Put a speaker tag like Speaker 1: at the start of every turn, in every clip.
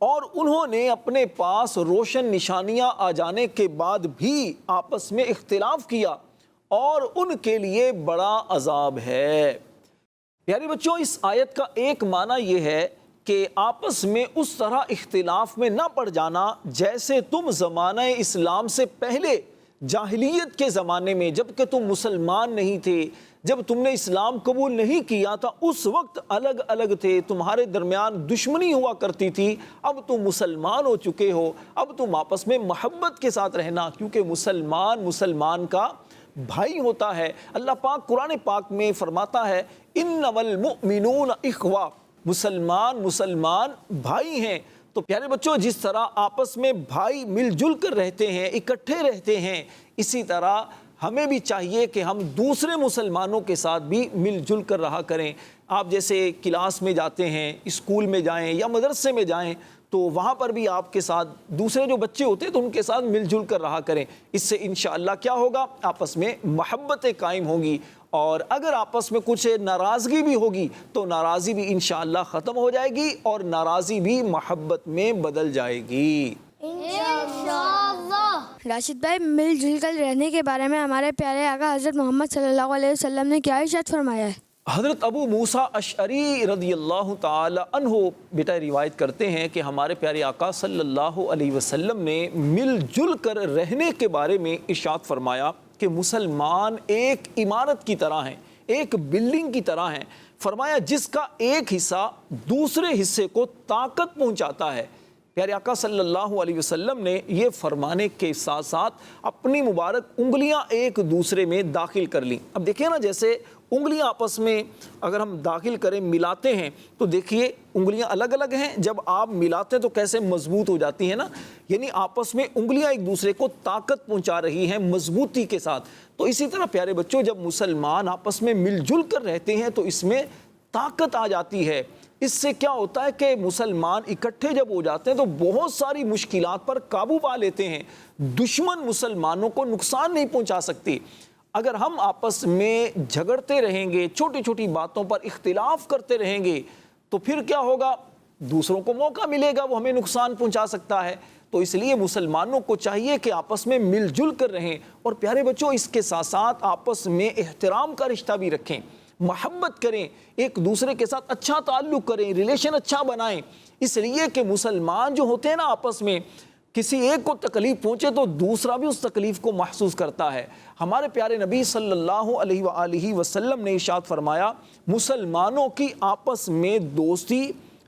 Speaker 1: اور انہوں نے اپنے پاس روشن نشانیاں آ جانے کے بعد بھی آپس میں اختلاف کیا اور ان کے لیے بڑا عذاب ہے۔ پیارے بچوں، اس آیت کا ایک معنی یہ ہے کہ آپس میں اس طرح اختلاف میں نہ پڑ جانا جیسے تم زمانہ اسلام سے پہلے جاہلیت کے زمانے میں، جب کہ تم مسلمان نہیں تھے، جب تم نے اسلام قبول نہیں کیا تھا، اس وقت الگ الگ تھے، تمہارے درمیان دشمنی ہوا کرتی تھی۔ اب تم مسلمان ہو چکے ہو، اب تم آپس میں محبت کے ساتھ رہنا، کیونکہ مسلمان کا بھائی ہوتا ہے۔ اللہ پاک قرآن پاک میں فرماتا ہے انما المؤمنون اخوہ، مسلمان بھائی ہیں۔ تو پیارے بچوں، جس طرح آپس میں بھائی مل جل کر رہتے ہیں، اکٹھے رہتے ہیں، اسی طرح ہمیں بھی چاہیے کہ ہم دوسرے مسلمانوں کے ساتھ بھی مل جل کر رہا کریں۔ آپ جیسے کلاس میں جاتے ہیں، اسکول میں جائیں یا مدرسے میں جائیں، تو وہاں پر بھی آپ کے ساتھ دوسرے جو بچے ہوتے ہیں تو ان کے ساتھ مل جل کر رہا کریں۔ اس سے انشاءاللہ کیا ہوگا؟ آپس میں محبتیں قائم ہوں گی، اور اگر آپس میں کچھ ناراضگی بھی ہوگی تو ناراضی بھی انشاءاللہ ختم ہو جائے گی اور ناراضی بھی محبت میں بدل جائے گی۔
Speaker 2: راشد بھائی، مل جل کر رہنے کے بارے میں ہمارے پیارے آقا حضرت محمد صلی اللہ علیہ وسلم نے کیا ارشاد فرمایا ہے؟
Speaker 1: حضرت ابو موسیٰ اشعری رضی اللہ تعالی عنہ بیٹا روایت کرتے ہیں کہ ہمارے پیارے آقا صلی اللہ علیہ وسلم نے مل جل کر رہنے کے بارے میں ارشاد فرمایا کہ مسلمان ایک عمارت کی طرح ہیں، ایک بلڈنگ کی طرح ہیں۔ فرمایا جس کا ایک حصہ دوسرے حصے کو طاقت پہنچاتا ہے۔ پیارے آقا صلی اللہ علیہ وسلم نے یہ فرمانے کے ساتھ ساتھ اپنی مبارک انگلیاں ایک دوسرے میں داخل کر لیں۔ اب دیکھیں نا، جیسے انگلیاں آپس میں اگر ہم داخل کریں، ملاتے ہیں، تو دیکھیے انگلیاں الگ الگ ہیں، جب آپ ملاتے ہیں تو کیسے مضبوط ہو جاتی ہیں نا، یعنی آپس میں انگلیاں ایک دوسرے کو طاقت پہنچا رہی ہیں مضبوطی کے ساتھ۔ تو اسی طرح پیارے بچوں، جب مسلمان آپس میں مل جل کر رہتے ہیں تو اس میں طاقت آ جاتی ہے۔ اس سے کیا ہوتا ہے کہ مسلمان اکٹھے جب ہو جاتے ہیں تو بہت ساری مشکلات پر قابو پا لیتے ہیں، دشمن مسلمانوں کو نقصان نہیں پہنچا سکتے۔ اگر ہم آپس میں جھگڑتے رہیں گے، چھوٹی چھوٹی باتوں پر اختلاف کرتے رہیں گے، تو پھر کیا ہوگا؟ دوسروں کو موقع ملے گا، وہ ہمیں نقصان پہنچا سکتا ہے۔ تو اس لیے مسلمانوں کو چاہیے کہ آپس میں مل جل کر رہیں، اور پیارے بچوں اس کے ساتھ ساتھ آپس میں احترام کا رشتہ بھی رکھیں، محبت کریں، ایک دوسرے کے ساتھ اچھا تعلق کریں، ریلیشن اچھا بنائیں۔ اس لیے کہ مسلمان جو ہوتے ہیں نا، آپس میں کسی ایک کو تکلیف پہنچے تو دوسرا بھی اس تکلیف کو محسوس کرتا ہے۔ ہمارے پیارے نبی صلی اللہ علیہ وآلہ وسلم نے ارشاد فرمایا مسلمانوں کی آپس میں دوستی،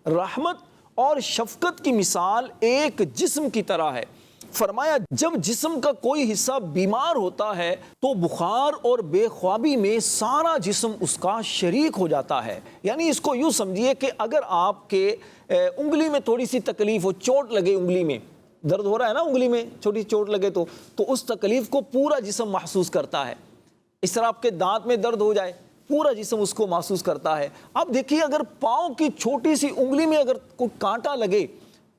Speaker 1: رحمت اور شفقت کی مثال ایک جسم کی طرح ہے۔ فرمایا جب جسم کا کوئی حصہ بیمار ہوتا ہے تو بخار اور بے خوابی میں سارا جسم اس کا شریک ہو جاتا ہے۔ یعنی اس کو یوں سمجھیے کہ اگر آپ کے انگلی میں تھوڑی سی تکلیف ہو، چوٹ لگے، انگلی میں درد ہو رہا ہے نا، انگلی میں چھوٹی چوٹ لگے تو اس تکلیف کو پورا جسم محسوس کرتا ہے۔ اس طرح آپ کے دانت میں درد ہو جائے، پورا جسم اس کو محسوس کرتا ہے۔ اب دیکھیے اگر پاؤں کی چھوٹی سی انگلی میں اگر کوئی کانٹا لگے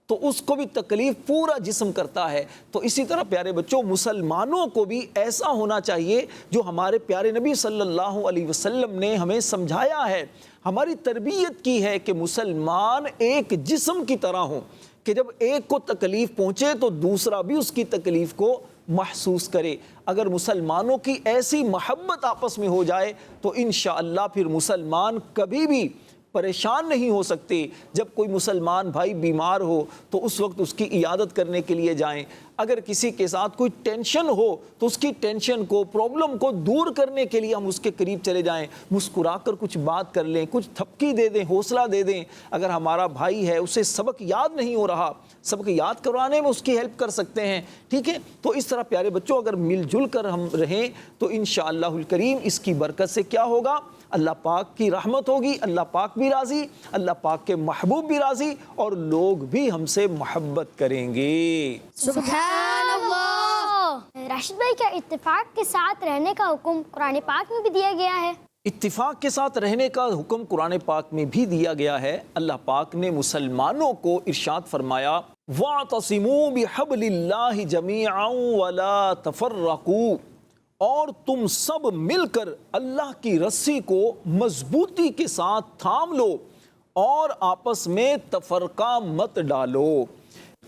Speaker 1: تو اس کو بھی تکلیف پورا جسم کرتا ہے۔ تو اسی طرح پیارے بچوں مسلمانوں کو بھی ایسا ہونا چاہیے جو ہمارے پیارے نبی صلی اللہ علیہ وسلم نے ہمیں سمجھایا ہے، ہماری تربیت کی ہے کہ مسلمان ایک جسم کی طرح ہوں، کہ جب ایک کو تکلیف پہنچے تو دوسرا بھی اس کی تکلیف کو محسوس کرے۔ اگر مسلمانوں کی ایسی محبت آپس میں ہو جائے تو انشاءاللہ پھر مسلمان کبھی بھی پریشان نہیں ہو سکتے۔ جب کوئی مسلمان بھائی بیمار ہو تو اس وقت اس کی عیادت کرنے کے لیے جائیں۔ اگر کسی کے ساتھ کوئی ٹینشن ہو تو اس کی ٹینشن کو، پرابلم کو دور کرنے کے لیے ہم اس کے قریب چلے جائیں، مسکرا کر کچھ بات کر لیں، کچھ تھپکی دے دیں، حوصلہ دے دیں۔ اگر ہمارا بھائی ہے، اسے سبق یاد نہیں ہو رہا، سبق یاد کروانے میں اس کی ہیلپ کر سکتے ہیں، ٹھیک ہے؟ تو اس طرح پیارے بچوں اگر مل جل کر ہم رہیں تو انشاءاللہ الکریم اس کی برکت سے کیا ہوگا؟ اللہ پاک کی رحمت ہوگی، اللہ پاک بھی راضی، اللہ پاک کے محبوب بھی راضی، اور لوگ بھی ہم سے محبت کریں گے۔
Speaker 2: سبحان اللہ۔
Speaker 3: راشد بھائی، کیا اتفاق کے ساتھ رہنے کا حکم قرآن پاک میں بھی دیا گیا ہے؟
Speaker 1: اتفاق کے ساتھ رہنے کا حکم قرآن پاک میں بھی دیا گیا ہے۔ اللہ پاک نے مسلمانوں کو ارشاد فرمایا وَاعْتَصِمُوا بِحَبْلِ اللَّهِ جَمِيعًا وَلَا تَفَرَّقُوا، اور تم سب مل کر اللہ کی رسی کو مضبوطی کے ساتھ تھام لو اور آپس میں تفرقہ مت ڈالو۔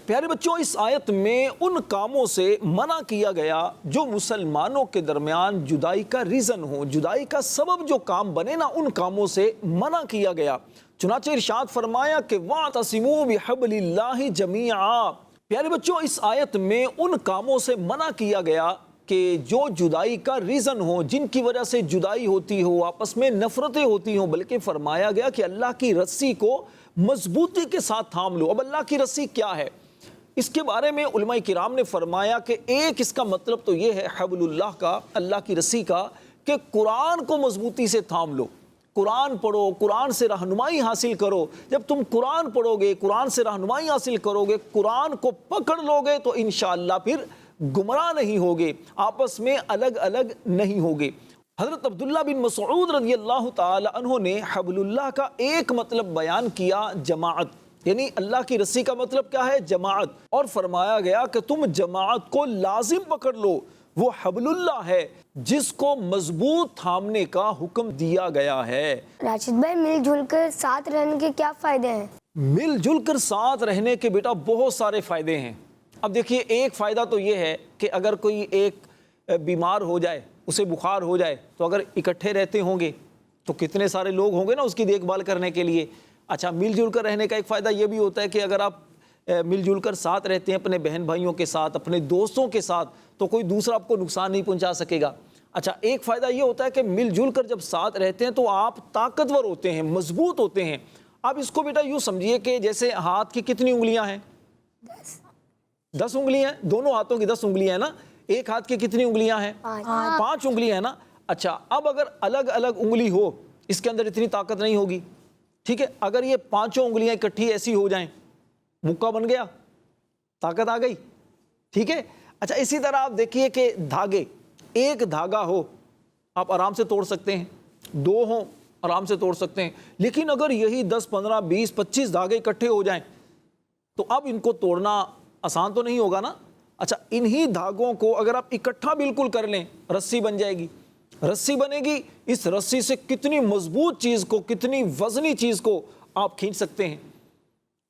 Speaker 1: پیارے بچوں، اس آیت میں ان کاموں سے منع کیا گیا جو مسلمانوں کے درمیان جدائی کا ریزن ہو، جدائی کا سبب جو کام بنے نا، ان کاموں سے منع کیا گیا۔ چنانچہ ارشاد فرمایا کہ وَاعْتَصِمُوا بِحَبْلِ اللَّهِ جَمِيعًا۔ پیارے بچوں، اس آیت میں ان کاموں سے منع کیا گیا کہ جو جدائی کا ریزن ہو، جن کی وجہ سے جدائی ہوتی ہو، آپس میں نفرتیں ہوتی ہوں، بلکہ فرمایا گیا کہ اللہ کی رسی کو مضبوطی کے ساتھ تھام لو۔ اب اللہ کی رسی کیا ہے؟ اس کے بارے میں علماء کرام نے فرمایا کہ ایک اس کا مطلب تو یہ ہے حبل اللہ کا، اللہ کی رسی کا، کہ قرآن کو مضبوطی سے تھام لو، قرآن پڑھو، قرآن سے رہنمائی حاصل کرو۔ جب تم قرآن پڑھو گے، قرآن سے رہنمائی حاصل کرو گے، قرآن کو پکڑ لو گے، تو انشاءاللہ پھر گمراہ نہیں ہوگے، آپس میں الگ الگ نہیں ہوگے۔ حضرت عبداللہ بن مسعود رضی اللہ تعالی عنہ نے حبل اللہ کا ایک مطلب بیان کیا، جماعت، یعنی اللہ کی رسی کا مطلب کیا ہے؟ جماعت، اور فرمایا گیا کہ تم جماعت کو لازم پکڑ لو، وہ حبل اللہ ہے جس کو مضبوط تھامنے کا حکم دیا گیا ہے۔
Speaker 4: راشد بھائی، مل جل کر ساتھ رہنے کے کیا فائدے ہیں؟
Speaker 1: مل جل کر ساتھ رہنے کے بیٹا بہت سارے فائدے ہیں۔ اب دیکھیے، ایک فائدہ تو یہ ہے کہ اگر کوئی ایک بیمار ہو جائے، اسے بخار ہو جائے، تو اگر اکٹھے رہتے ہوں گے تو کتنے سارے لوگ ہوں گے نا اس کی دیکھ بھال کرنے کے لیے۔ اچھا، مل جل کر رہنے کا ایک فائدہ یہ بھی ہوتا ہے کہ اگر آپ مل جل کر ساتھ رہتے ہیں اپنے بہن بھائیوں کے ساتھ، اپنے دوستوں کے ساتھ، تو کوئی دوسرا آپ کو نقصان نہیں پہنچا سکے گا۔ اچھا، ایک فائدہ یہ ہوتا ہے کہ مل جل کر جب ساتھ رہتے ہیں تو آپ طاقتور ہوتے ہیں، مضبوط ہوتے ہیں۔ آپ اس کو بیٹا یوں سمجھیے کہ جیسے ہاتھ کی کتنی انگلیاں ہیں؟ 10 انگلیاں ہیں، دونوں ہاتھوں کی 10 انگلیاں ہیں نا۔ ایک ہاتھ کی کتنی انگلیاں ہیں؟ 5 انگلیاں ہیں نا۔ اچھا، اب اگر الگ الگ انگلی ہو، اس کے اندر اتنی طاقت نہیں ہوگی، ٹھیک ہے؟ اگر یہ 5 انگلیاں اکٹھی ایسی ہو جائیں، مکہ بن گیا، طاقت آ گئی، ٹھیک ہے؟ اچھا، اسی طرح آپ دیکھیے کہ دھاگے، ایک دھاگا ہو آپ آرام سے توڑ سکتے ہیں، 2 ہوں آرام سے توڑ سکتے ہیں، لیکن اگر یہی 10 15 20 25 دھاگے اکٹھے ہو جائیں تو اب ان کو توڑنا آسان تو نہیں ہوگا نا۔ اچھا، انہی دھاگوں کو اگر آپ اکٹھا بالکل کر لیں، رسی بن جائے گی، رسی بنے گی، اس رسی سے کتنی مضبوط چیز کو، کتنی وزنی چیز کو آپ کھینچ سکتے ہیں۔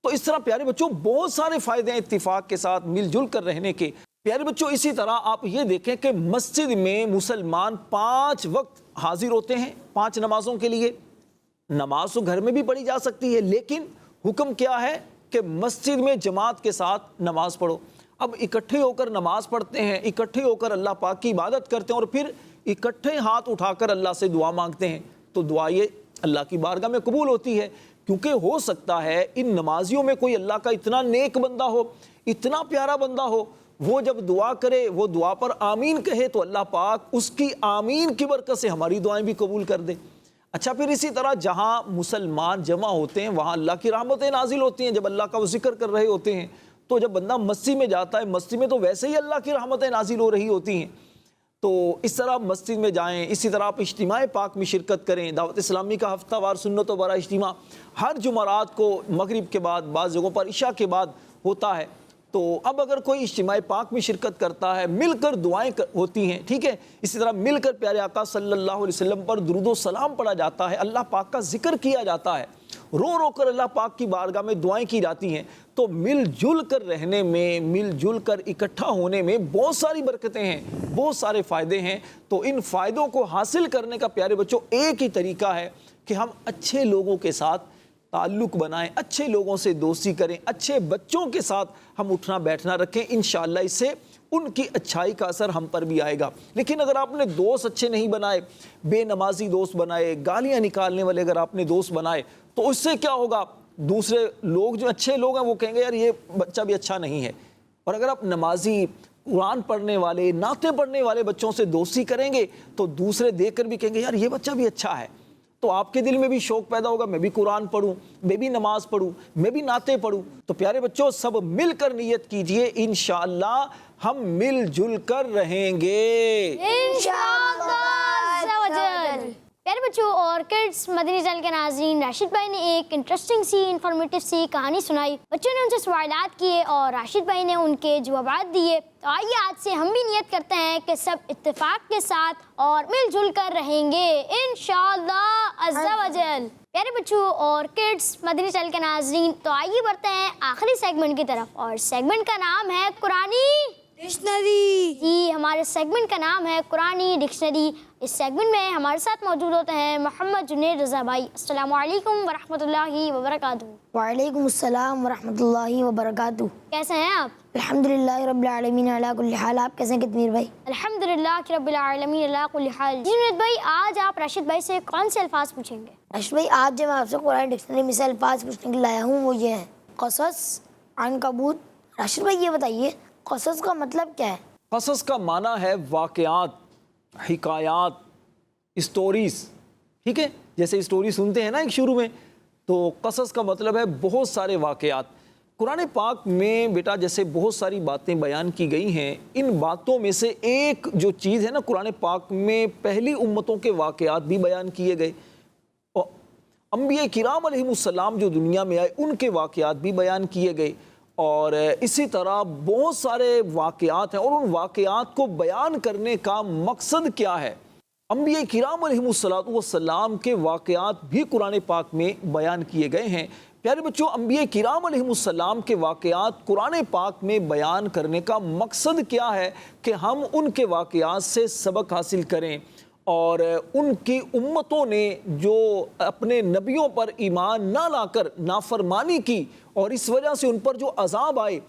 Speaker 1: تو اس طرح پیارے بچوں بہت سارے فائدے ہیں اتفاق کے ساتھ مل جل کر رہنے کے۔ پیارے بچوں، اسی طرح آپ یہ دیکھیں کہ مسجد میں مسلمان 5 وقت حاضر ہوتے ہیں 5 نمازوں کے لیے۔ نماز تو گھر میں بھی پڑھی جا سکتی ہے، لیکن حکم کیا ہے کہ مسجد میں جماعت کے ساتھ نماز پڑھو۔ اب اکٹھے ہو کر نماز پڑھتے ہیں، اکٹھے ہو کر اللہ پاک کی عبادت کرتے ہیں، اور پھر اکٹھے ہاتھ اٹھا کر اللہ سے دعا مانگتے ہیں، تو دعا یہ اللہ کی بارگاہ میں قبول ہوتی ہے۔ کیونکہ ہو سکتا ہے ان نمازیوں میں کوئی اللہ کا اتنا نیک بندہ ہو، اتنا پیارا بندہ ہو، وہ جب دعا کرے، وہ دعا پر آمین کہے، تو اللہ پاک اس کی آمین کی برکت سے ہماری دعائیں بھی قبول کر دے۔ اچھا، پھر اسی طرح جہاں مسلمان جمع ہوتے ہیں وہاں اللہ کی رحمتیں نازل ہوتی ہیں۔ جب اللہ کا وہ ذکر کر رہے ہوتے ہیں تو جب بندہ مسجد میں جاتا ہے، مسجد میں تو ویسے ہی اللہ کی رحمتیں نازل ہو رہی ہوتی ہیں، تو اس طرح مسجد میں جائیں۔ اسی طرح آپ اجتماع پاک میں شرکت کریں۔ دعوت اسلامی کا ہفتہ وار سنت و برا اجتماع ہر جمعرات کو مغرب کے بعد، بعض جگہوں پر عشاء کے بعد ہوتا ہے۔ تو اب اگر کوئی اجتماع پاک میں شرکت کرتا ہے، مل کر دعائیں ہوتی ہیں، ٹھیک ہے؟ اسی طرح مل کر پیارے آقا صلی اللہ علیہ وسلم پر درود و سلام پڑھا جاتا ہے، اللہ پاک کا ذکر کیا جاتا ہے، رو رو کر اللہ پاک کی بارگاہ میں دعائیں کی جاتی ہیں۔ تو مل جل کر رہنے میں، مل جل کر اکٹھا ہونے میں بہت ساری برکتیں ہیں، بہت سارے فائدے ہیں۔ تو ان فائدوں کو حاصل کرنے کا پیارے بچوں ایک ہی طریقہ ہے کہ ہم اچھے لوگوں کے ساتھ تعلق بنائیں، اچھے لوگوں سے دوستی کریں، اچھے بچوں کے ساتھ ہم اٹھنا بیٹھنا رکھیں۔ انشاءاللہ اس سے ان کی اچھائی کا اثر ہم پر بھی آئے گا۔ لیکن اگر آپ نے دوست اچھے نہیں بنائے، بے نمازی دوست بنائے، گالیاں نکالنے والے اگر آپ نے دوست بنائے، تو اس سے کیا ہوگا؟ دوسرے لوگ جو اچھے لوگ ہیں وہ کہیں گے یار یہ بچہ بھی اچھا نہیں ہے۔ اور اگر آپ نمازی، قرآن پڑھنے والے، نعتیں پڑھنے والے بچوں سے دوستی کریں گے تو دوسرے دیکھ کر بھی کہیں گے یار یہ بچہ بھی اچھا ہے، تو آپ کے دل میں بھی شوق پیدا ہوگا میں بھی قرآن پڑھوں، میں بھی نماز پڑھوں، میں بھی نعتیں پڑھوں۔ تو پیارے بچوں سب مل کر نیت کیجئے، انشاءاللہ ہم مل جل کر رہیں گے۔
Speaker 3: انشاءاللہ۔ پیارے بچوں اور کڈس مدنی چینل کے ناظرین، راشد بھائی نے ایک انٹرسٹنگ سی انفارمیٹیو سی کہانی سنائی، بچوں نے ان سے سوالات کیے اور راشد بھائی نے ان کے جوابات دیے۔ تو آئیے آج سے ہم بھی نیت کرتے ہیں کہ سب اتفاق کے ساتھ اور مل جل کر رہیں گے انشاءاللہ عز و جل۔ پیارے بچوں اور کڈس مدنی چینل کے ناظرین، تو آئیے بڑھتے ہیں آخری سیگمنٹ کی طرف، اور سیگمنٹ کا نام ہے قرآنی
Speaker 2: ڈکشنری۔
Speaker 3: جی، ہمارے سیگمنٹ کا نام ہے قرآنی ڈکشنری۔ اس سیگمنٹ میں ہمارے ساتھ موجود ہوتے ہیں محمد جنید رضا بھائی۔ السلام علیکم ورحمۃ اللہ وبرکاتہ۔
Speaker 4: وعلیکم السلام ورحمۃ اللہ وبرکاتہ۔
Speaker 3: کیسے ہیں آپ؟
Speaker 4: الحمدللہ رب العالمین علی کل حال۔ آپ کیسے ہیں کتمیر بھائی؟
Speaker 3: الحمدللہ رب العالمین علی کل حال۔ جی جنید بھائی، آج آپ راشد بھائی سے کون سے الفاظ پوچھیں گے؟
Speaker 4: راشد بھائی، آج جو میں آپ سے قرآن ڈکشنری میں سے الفاظ پوچھنے کے لیے لایا ہوں وہ یہ ہیں: قصص، عنکبوت۔ راشد بھائی یہ بتائیے قصص کا مطلب کیا ہے؟
Speaker 1: قصص کا معنی ہے واقعات، حکایات، اسٹوریز، ٹھیک ہے؟ جیسے اسٹوری سنتے ہیں نا ایک شروع میں، تو قصص کا مطلب ہے بہت سارے واقعات۔ قرآن پاک میں بیٹا جیسے بہت ساری باتیں بیان کی گئی ہیں، ان باتوں میں سے ایک جو چیز ہے نا، قرآن پاک میں پہلی امتوں کے واقعات بھی بیان کیے گئے، اور انبیاء کرام علیہ السلام جو دنیا میں آئے ان کے واقعات بھی بیان کیے گئے، اور اسی طرح بہت سارے واقعات ہیں، اور ان واقعات کو بیان کرنے کا مقصد کیا ہے؟ انبیاء کرام علیہ السلام کے واقعات بھی قرآن پاک میں بیان کیے گئے ہیں۔ پیارے بچوں، انبیاء کرام علیہ السلام کے واقعات قرآن پاک میں بیان کرنے کا مقصد کیا ہے؟ کہ ہم ان کے واقعات سے سبق حاصل کریں، اور ان کی امتوں نے جو اپنے نبیوں پر ایمان نہ لا کر نافرمانی کی اور اس وجہ سے ان پر جو عذاب آئے،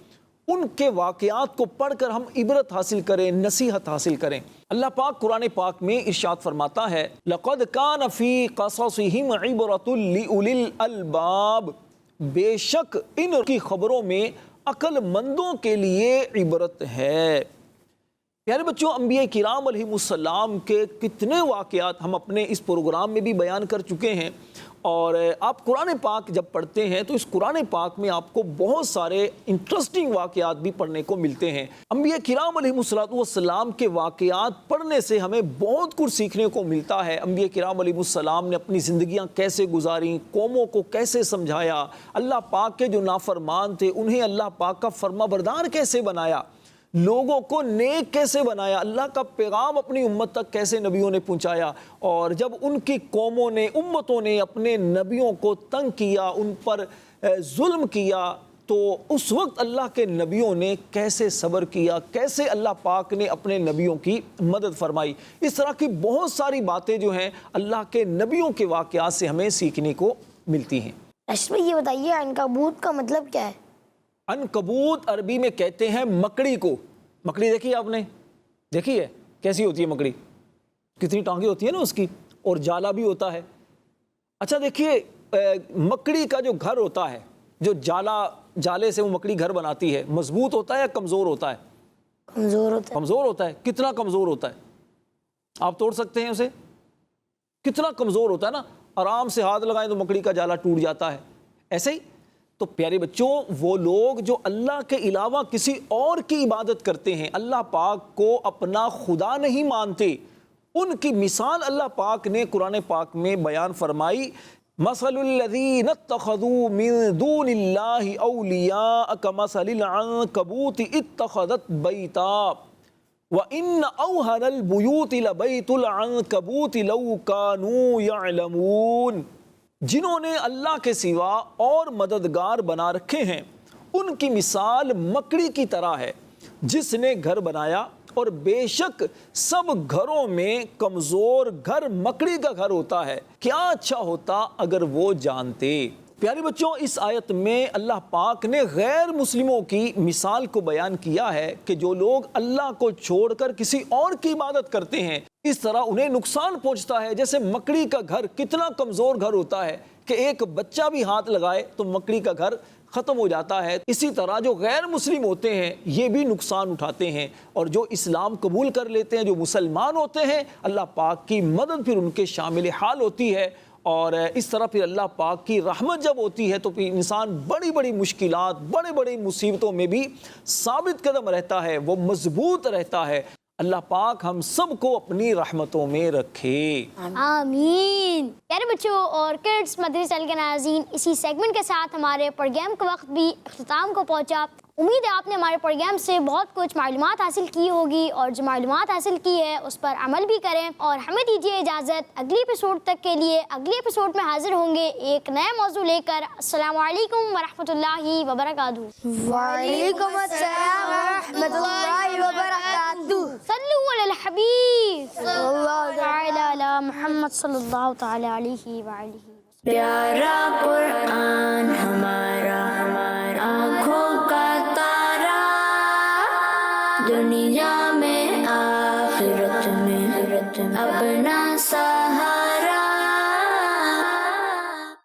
Speaker 1: ان کے واقعات کو پڑھ کر ہم عبرت حاصل کریں، نصیحت حاصل کریں۔ اللہ پاک قرآن پاک میں ارشاد فرماتا ہے: لَقَدْ كَانَ فِي قَصَصِهِمْ عِبْرَةٌ لِأُولِي الْأَلْبَابِ، بے شک ان کی خبروں میں عقل مندوں کے لیے عبرت ہے۔ پیارے بچوں، انبیاء کرام علیہ السلام کے کتنے واقعات ہم اپنے اس پروگرام میں بھی بیان کر چکے ہیں، اور آپ قرآن پاک جب پڑھتے ہیں تو اس قرآن پاک میں آپ کو بہت سارے انٹرسٹنگ واقعات بھی پڑھنے کو ملتے ہیں۔ انبیاء کرام علیہ السلام کے واقعات پڑھنے سے ہمیں بہت کچھ سیکھنے کو ملتا ہے۔ انبیاء کرام علیہ السلام نے اپنی زندگیاں کیسے گزاریں، قوموں کو کیسے سمجھایا، اللہ پاک کے جو نافرمان تھے انہیں اللہ پاک کا فرما بردار کیسے بنایا، لوگوں کو نیک کیسے بنایا، اللہ کا پیغام اپنی امت تک کیسے نبیوں نے پہنچایا، اور جب ان کی قوموں نے، امتوں نے اپنے نبیوں کو تنگ کیا، ان پر ظلم کیا، تو اس وقت اللہ کے نبیوں نے کیسے صبر کیا، کیسے اللہ پاک نے اپنے نبیوں کی مدد فرمائی۔ اس طرح کی بہت ساری باتیں جو ہیں اللہ کے نبیوں کے واقعات سے ہمیں سیکھنے کو ملتی ہیں۔
Speaker 4: راشد بھائی یہ بتائیے عنکبوت کا مطلب کیا ہے؟
Speaker 1: عنکبوت عربی میں کہتے ہیں مکڑی کو۔ مکڑی دیکھی آپ نے؟ دیکھی ہے کیسی ہوتی ہے مکڑی؟ کتنی ٹانگیں ہوتی ہیں نا اس کی، اور جالا بھی ہوتا ہے۔ اچھا دیکھیے، مکڑی کا جو گھر ہوتا ہے، جو جالے سے وہ مکڑی گھر بناتی ہے، مضبوط ہوتا ہے یا کمزور ہوتا ہے؟
Speaker 4: کمزور ہوتا ہے۔
Speaker 1: کمزور ہوتا ہے۔ کتنا کمزور ہوتا ہے؟ آپ توڑ سکتے ہیں اسے؟ کتنا کمزور ہوتا ہے نا، آرام سے ہاتھ لگائیں تو مکڑی کا جالا ٹوٹ جاتا ہے۔ ایسے ہی تو پیارے بچوں، وہ لوگ جو اللہ کے علاوہ کسی اور کی عبادت کرتے ہیں، اللہ پاک کو اپنا خدا نہیں مانتے، ان کی مثال اللہ پاک نے قرآن پاک میں بیان فرمائی: مثل الذین اتخذوا من دون اللہ اولیاء کمثل العنکبوت اتخذت بیتا وَإِنَّ أَوْهَنَ الْبُيُوتِ لَبَيْتُ الْعَنْكَبُوتِ لَوْ كَانُوا يَعْلَمُونَ۔ جنہوں نے اللہ کے سوا اور مددگار بنا رکھے ہیں، ان کی مثال مکڑی کی طرح ہے جس نے گھر بنایا، اور بے شک سب گھروں میں کمزور گھر مکڑی کا گھر ہوتا ہے، کیا اچھا ہوتا اگر وہ جانتے۔ پیارے بچوں، اس آیت میں اللہ پاک نے غیر مسلموں کی مثال کو بیان کیا ہے کہ جو لوگ اللہ کو چھوڑ کر کسی اور کی عبادت کرتے ہیں، اس طرح انہیں نقصان پہنچتا ہے۔ جیسے مکڑی کا گھر کتنا کمزور گھر ہوتا ہے کہ ایک بچہ بھی ہاتھ لگائے تو مکڑی کا گھر ختم ہو جاتا ہے، اسی طرح جو غیر مسلم ہوتے ہیں یہ بھی نقصان اٹھاتے ہیں، اور جو اسلام قبول کر لیتے ہیں، جو مسلمان ہوتے ہیں، اللہ پاک کی مدد پھر ان کے شامل حال ہوتی ہے، اور اس طرح پھر اللہ پاک کی رحمت جب ہوتی ہے تو پھر انسان بڑی بڑی مشکلات، بڑی بڑی مصیبتوں میں بھی ثابت قدم رہتا ہے، وہ مضبوط رہتا ہے۔ اللہ پاک ہم سب کو اپنی رحمتوں میں رکھے۔
Speaker 3: آمین۔ پیارے بچوں اور کڈس مدری چینل کے ناظرین، اسی سیگمنٹ کے ساتھ ہمارے پروگرام کا وقت بھی اختتام کو پہنچا۔ امید ہے آپ نے ہمارے پروگرام سے بہت کچھ معلومات حاصل کی ہوگی، اور جو معلومات حاصل کی ہے اس پر عمل بھی کریں، اور ہمیں دیجیے اجازت۔ اگلی ایپیسوڈ تک کے لیے اگلی ایپیسوڈ میں حاضر ہوں گے ایک نیا موضوع لے کر۔ السلام علیکم ورحمۃ اللہ وبرکاتہ۔
Speaker 4: وعلیکم السلام ورحمۃ اللہ وبرکاتہ۔
Speaker 3: صلو علی الحبیب صلی اللہ تعالی علی محمد صلی اللہ تعالی علیہ وآلہ۔
Speaker 5: پیارا قرآن ہمارا آنکھوں کا تارا، دنیا میں آخرت میں اپنا سہارا۔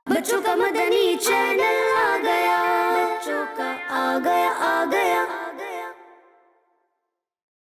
Speaker 5: بچوں کا مدنی چینل آ گیا، بچوں کا آ گیا